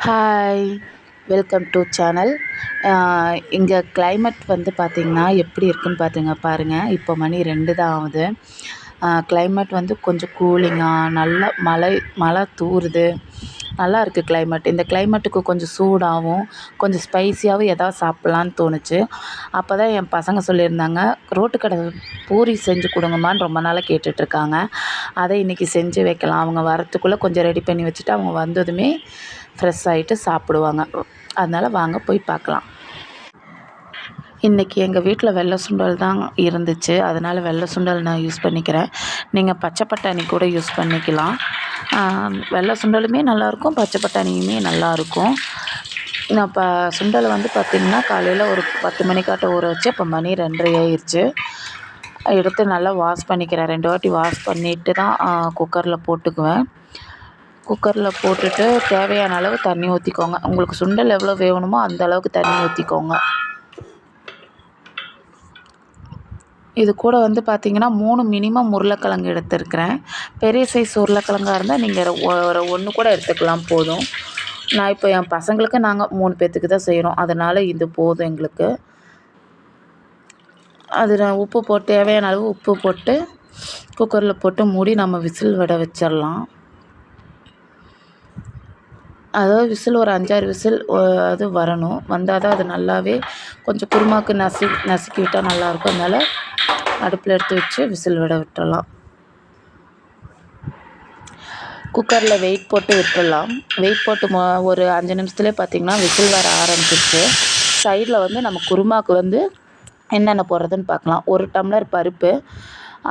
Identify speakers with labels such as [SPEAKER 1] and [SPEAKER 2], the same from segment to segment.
[SPEAKER 1] Hi, welcome to channel. இங்கே climate வந்து பார்த்திங்கன்னா எப்படி இருக்குன்னு பாருங்கள். இப்போ மணி 2 தான் ஆகுது. கிளைமேட் வந்து கொஞ்சம் கூலிங்காக நல்ல மழை தூறுது. நல்லா இருக்குது கிளைமேட். இந்த கிளைமேட்டுக்கு கொஞ்சம் சூடாகவும் கொஞ்சம் ஸ்பைஸியாகவும் எதாவது சாப்பிட்லான்னு தோணுச்சு. அப்போ தான் என் பசங்க சொல்லியிருந்தாங்க, ரோட்டு கடை பூரி செஞ்சு கொடுங்கம்மான்னு ரொம்ப நாளாக கேட்டுட்ருக்காங்க. அதை இன்றைக்கி செஞ்சு வைக்கலாம். அவங்க வரத்துக்குள்ளே கொஞ்சம் ரெடி பண்ணி வச்சுட்டு அவங்க வந்ததுமே ஃப்ரெஷ் ஆகிட்டு சாப்பிடுவாங்க. அதனால் வாங்க போய் பார்க்கலாம். இன்றைக்கி எங்கள் வீட்டில் வெள்ளை சுண்டல் தான் இருந்துச்சு. அதனால் வெள்ளை சுண்டல் நான் யூஸ் பண்ணிக்கிறேன். நீங்கள் பச்சை பட்டாணி கூட யூஸ் பண்ணிக்கலாம். வெள்ளை சுண்டலுமே நல்லாயிருக்கும், பச்சை பட்டாணியுமே நல்லாயிருக்கும். நான் இப்போ சுண்டலை வந்து பார்த்திங்கன்னா காலையில் ஒரு 10 மணிக்காட்ட ஊற வச்சு இப்போ மணி 2:30 ஆயிடுச்சு. எடுத்து நல்லா வாஷ் பண்ணிக்கிறேன். 2 வாட்டி வாஷ் பண்ணிவிட்டு தான் குக்கரில் போட்டுக்குவேன். குக்கரில் போட்டுட்டு தேவையான அளவு தண்ணி ஊற்றிக்கோங்க. உங்களுக்கு சுண்டல் எவ்வளோ வேணுமோ அந்த அளவுக்கு தண்ணி ஊற்றிக்கோங்க. இது கூட வந்து பார்த்திங்கன்னா 3 மினிமம் உருளைக்கிழங்கு எடுத்துருக்கிறேன். பெரிய சைஸ் உருளைக்கிழங்கா இருந்தால் நீங்கள் ஒரு 1 கூட எடுத்துக்கலாம், போதும். நான் இப்போ என் பசங்களுக்கு நாங்கள் 3 பேர்த்துக்கு தான் செய்கிறோம், அதனால் இது போதும் எங்களுக்கு. அது உப்பு போட்டு தேவையான அளவு உப்பு போட்டு குக்கரில் போட்டு மூடி நம்ம விசில் விட வச்சிடலாம். அதாவது விசில் ஒரு 5-6 விசில் அது வரணும். வந்தால் தான் அது நல்லாவே கொஞ்சம் குருமாவுக்கு நசுக்கி விட்டால் நல்லாயிருக்கும். அதனால் அடுப்பில் எடுத்து வச்சு விசில் விட விட்டுறலாம். குக்கரில் வெயிட் போட்டு விட்டுடலாம். வெயிட் போட்டு ஒரு 5 நிமிஷத்துலேயே பார்த்திங்கன்னா விசில் வர ஆரம்பிச்சிருச்சு. சைடில் வந்து நம்ம குருமாவுக்கு வந்து என்னென்ன போடுறதுன்னு பார்க்கலாம். 1 டம்ளர் பருப்பு,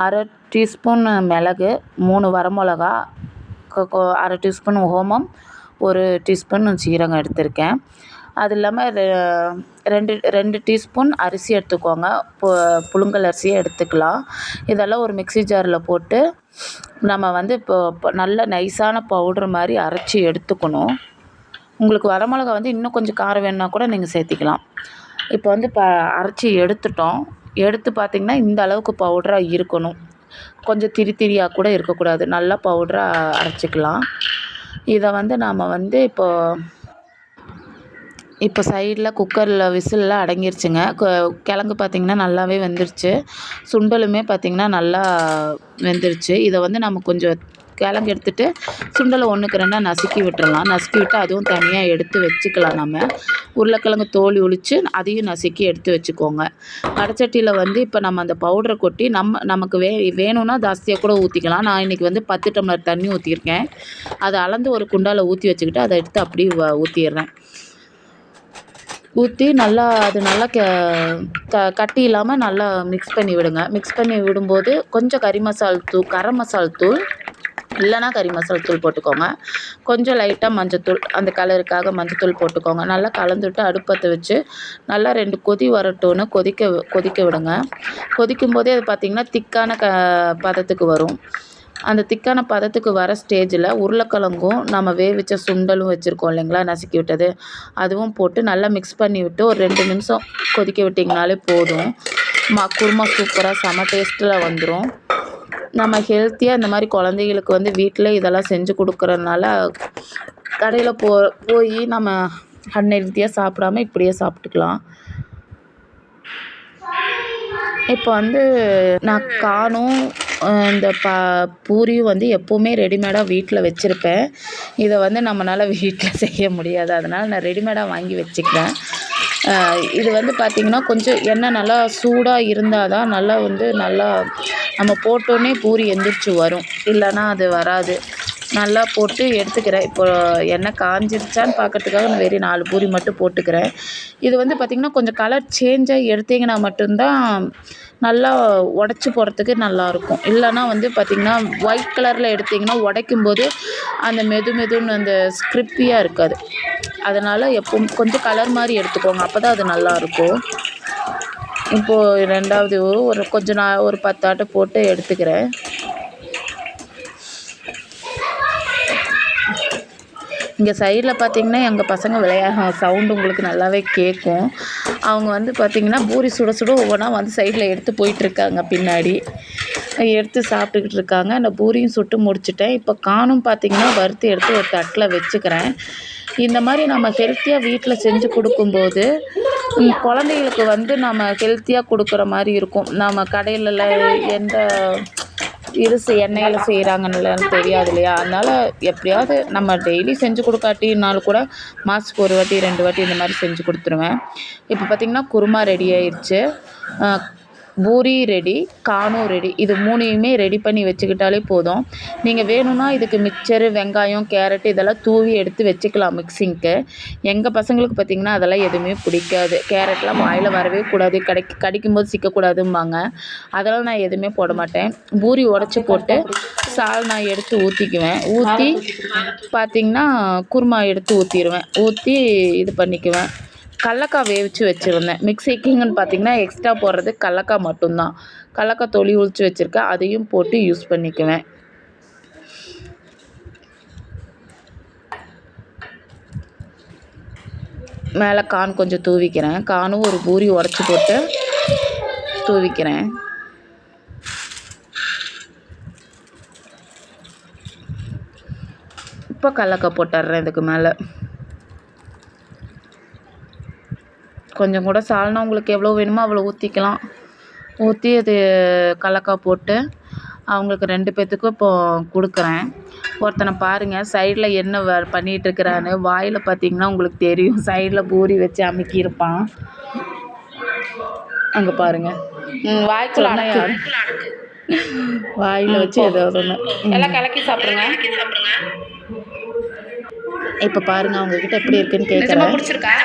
[SPEAKER 1] 1/2 டீஸ்பூன் மிளகு, 3 வரமிளகா, 1/2 டீஸ்பூன் ஓமம், 1 டீஸ்பூன் சீரகம் எடுத்திருக்கேன். அது இல்லாமல் 2 டீஸ்பூன் அரிசி எடுத்துக்கோங்க. புழுங்கல் அரிசியே எடுத்துக்கலாம். இதெல்லாம் ஒரு மிக்ஸி ஜாரில் போட்டு நம்ம வந்து இப்போ நல்ல நைஸான பவுட்ரு மாதிரி அரைச்சி எடுத்துக்கணும். உங்களுக்கு வரமிளகா வந்து இன்னும் கொஞ்சம் காரம் வேணுன்னா கூட நீங்கள் சேர்த்திக்கலாம். இப்போ வந்து அரைச்சி எடுத்துட்டோம். எடுத்து பார்த்திங்கன்னா இந்த அளவுக்கு பவுடராக இருக்கணும். கொஞ்சம் திரியாக கூட இருக்கக்கூடாது. நல்லா பவுடராக அரைச்சிக்கலாம். இதை வந்து நாம் வந்து இப்போ சைடில் குக்கரில் விசில்லாம் அடங்கிருச்சுங்க. கிழங்கு பார்த்திங்கன்னா நல்லாவே வெந்துருச்சு. சுண்டலுமே பார்த்திங்கன்னா நல்லா வெந்துருச்சு. இதை வந்து நம்ம கொஞ்சம் கிழங்கு எடுத்துகிட்டு சுண்டலை 1க்கு 2 நசுக்கி விட்டுறலாம். நசுக்கி விட்டு அதுவும் தனியாக எடுத்து வச்சுக்கலாம். நம்ம உருளைக்கிழங்கு தோல் உளித்து அதையும் நசுக்கி எடுத்து வச்சுக்கோங்க. வடச்சட்டியில் வந்து இப்போ நம்ம அந்த பவுடரை கொட்டி நமக்கு வேணும்னா ஜாஸ்தியாக கூட ஊற்றிக்கலாம். நான் இன்றைக்கி வந்து 10 டம்ளர் தண்ணி ஊற்றிருக்கேன். அதை அளந்து ஒரு குண்டாவில் ஊற்றி வச்சுக்கிட்டு அதை எடுத்து அப்படியே ஊற்றிடுறேன். ஊற்றி நல்லா அது நல்லா கட்டி இல்லாமல் நல்லா மிக்ஸ் பண்ணி விடுங்க. மிக்ஸ் பண்ணி விடும்போது கொஞ்சம் கரம் மசால் தூள் இல்லைனா கறி மசாலா தூள் போட்டுக்கோங்க. கொஞ்சம் லைட்டாக மஞ்சத்தூள், அந்த கலருக்காக மஞ்சத்தூள் போட்டுக்கோங்க. நல்லா கலந்துவிட்டு அடுப்பத்தை வச்சு நல்லா 2 கொதி வரட்டும்னு கொதிக்க விடுங்க. கொதிக்கும் போதே அது பார்த்திங்கன்னா திக்கான பதத்துக்கு வரும். அந்த திக்கான பதத்துக்கு வர ஸ்டேஜில் உருளைக்கிழங்கும் நம்ம வேவிச்ச சுண்டலும் வச்சுருக்கோம் இல்லைங்களா, நசுக்கி விட்டது, அதுவும் போட்டு நல்லா மிக்ஸ் பண்ணி விட்டு ஒரு 2 நிமிஷம் கொதிக்க விட்டிங்கனாலே போதும். குருமா சூப்பராக செம டேஸ்ட்டில் வந்துடும். நம்ம ஹெல்த்தியாக இந்த மாதிரி குழந்தைகளுக்கு வந்து வீட்டில் இதெல்லாம் செஞ்சு கொடுக்குறதுனால கடையில் போய் நம்ம அன்ஹெல்த்தியாக சாப்பிடாம இப்படியே சாப்பிட்டுக்கலாம். இப்போ வந்து நான் காணும் இந்த பூரியும் வந்து எப்போவுமே ரெடிமேடாக வீட்டில் வச்சுருப்பேன். இதை வந்து நம்மளால் வீட்டில் செய்ய முடியாது, அதனால் நான் ரெடிமேடாக வாங்கி வச்சுக்கிறேன். இது வந்து பார்த்திங்கன்னா கொஞ்சம் எண்ணெய் நல்லா சூடாக இருந்தால் தான் நல்லா நம்ம போட்டோன்னே பூரி எந்திரிச்சு வரும், இல்லைன்னா அது வராது. நல்லா போட்டு எடுத்துக்கிறேன். இப்போ எண்ணெய் காஞ்சிருச்சான்னு பார்க்கறதுக்காக நான் வெறும் 4 பூரி மட்டும் போட்டுக்கிறேன். இது வந்து பார்த்திங்கன்னா கொஞ்சம் கலர் சேஞ்சாக எடுத்திங்கன்னா மட்டும்தான் நல்லா உடச்சி போடுறதுக்கு நல்லாயிருக்கும். இல்லைன்னா வந்து பார்த்திங்கன்னா ஒயிட் கலரில் எடுத்திங்கன்னா உடைக்கும்போது அந்த மெதுன்னு அந்த ஸ்கிரிப்பியாக இருக்காது. அதனால் எப்பவும் கொஞ்சம் கலர் மாதிரி எடுத்துக்கோங்க, அப்போ தான் அது நல்லாயிருக்கும். இப்போது 2வது நான் ஒரு 10 ஆட்டை போட்டு எடுத்துக்கிறேன். இங்கே சைடில் பார்த்திங்கன்னா எங்கள் பசங்க சவுண்டு உங்களுக்கு நல்லாவே கேட்கும். அவங்க வந்து பார்த்திங்கன்னா பூரி சுட ஒவ்வொன்றா வந்து சைடில் எடுத்து போயிட்டுருக்காங்க பின்னாடி. எடுத்து சாப்பிட்டுக்கிட்டு இருக்காங்க. நான் பூரியும் சுட்டு முடிச்சுட்டேன். இப்போ காணும் பார்த்திங்கன்னா வறுத்து எடுத்து ஒரு தட்டில் வச்சுக்கிறேன். இந்த மாதிரி நம்ம ஹெல்த்தியாக வீட்டில் செஞ்சு கொடுக்கும்போது குழந்தைகளுக்கு வந்து நம்ம ஹெல்த்தியாக கொடுக்குற மாதிரி இருக்கும். நம்ம கடையிலலாம் எந்த எண்ணெயில் செய்கிறாங்கன்னு தெரியாது இல்லையா? அதனால் எப்படியாவது நம்ம டெய்லி செஞ்சு கொடுக்காட்டினாலும் கூட மாதத்துக்கு ஒரு வாட்டி 2 வாட்டி இந்த மாதிரி செஞ்சு கொடுத்துருவேன். இப்போ பார்த்திங்கன்னா குருமா ரெடி ஆயிடுச்சு. பூரி ரெடி, காணும் ரெடி. இது 3யுமே ரெடி பண்ணி வச்சுக்கிட்டாலே போதும். நீங்கள் வேணும்னா இதுக்கு மிக்சரு, வெங்காயம், கேரட் இதெல்லாம் தூவி எடுத்து வச்சுக்கலாம் மிக்ஸிங்க்கு. எங்கள் பசங்களுக்கு பார்த்திங்கன்னா அதெல்லாம் எதுவுமே பிடிக்காது. கேரட்லாம் வாயில் வரவே கூடாது, கடிக்கும்போது சிக்கக்கூடாதும்பாங்க. அதெல்லாம் நான் எதுவுமே போட மாட்டேன். பூரி உடச்சி போட்டு சால்னா எடுத்து ஊற்றிக்குவேன். ஊற்றி பார்த்திங்கன்னா குருமா எடுத்து ஊற்றிடுவேன். ஊற்றி இது பண்ணிக்குவேன். கடலக்காய் வேவிச்சு வச்சுருந்தேன். மிக்ஸிக்குங்கன்னு பார்த்திங்கன்னா எக்ஸ்ட்ரா போடுறது கடலக்காய் மட்டும்தான். கடலக்காய் தொலி உரித்து வச்சுருக்கேன். அதையும் போட்டு யூஸ் பண்ணிக்குவேன். மேலே கான் கொஞ்சம் தூவிக்கிறேன். கானும் ஒரு பூரி உடச்சி போட்டு தூவிக்கிறேன். இப்போ கடலக்காய் போட்டுடுறேன் இதுக்கு மேலே. கொஞ்சம் கூட சால்னா உங்களுக்கு எவ்வளோ வேணுமோ அவ்வளோ ஊற்றிக்கலாம். ஊற்றி அது கடலக்காய் போட்டு அவங்களுக்கு 2 பேர்த்துக்கும் இப்போது கொடுக்குறேன். ஒருத்தனை பாருங்கள் சைடில் என்ன பண்ணிகிட்ருக்கிறான்னு. வாயில் பார்த்திங்கன்னா உங்களுக்கு தெரியும், சைடில் பூரி வச்சு அமுக்கியிருப்பான். அங்கே பாருங்கள், வாய்க்குள்ள வாயில் வச்சு ஏதாவது ஒன்று எல்லாம் கலக்கி சாப்பிடுங்க. இப்போ பாருங்கள் அவங்கக்கிட்ட எப்படி இருக்குன்னு கேட்குறேன். பிடிச்சிருக்கா?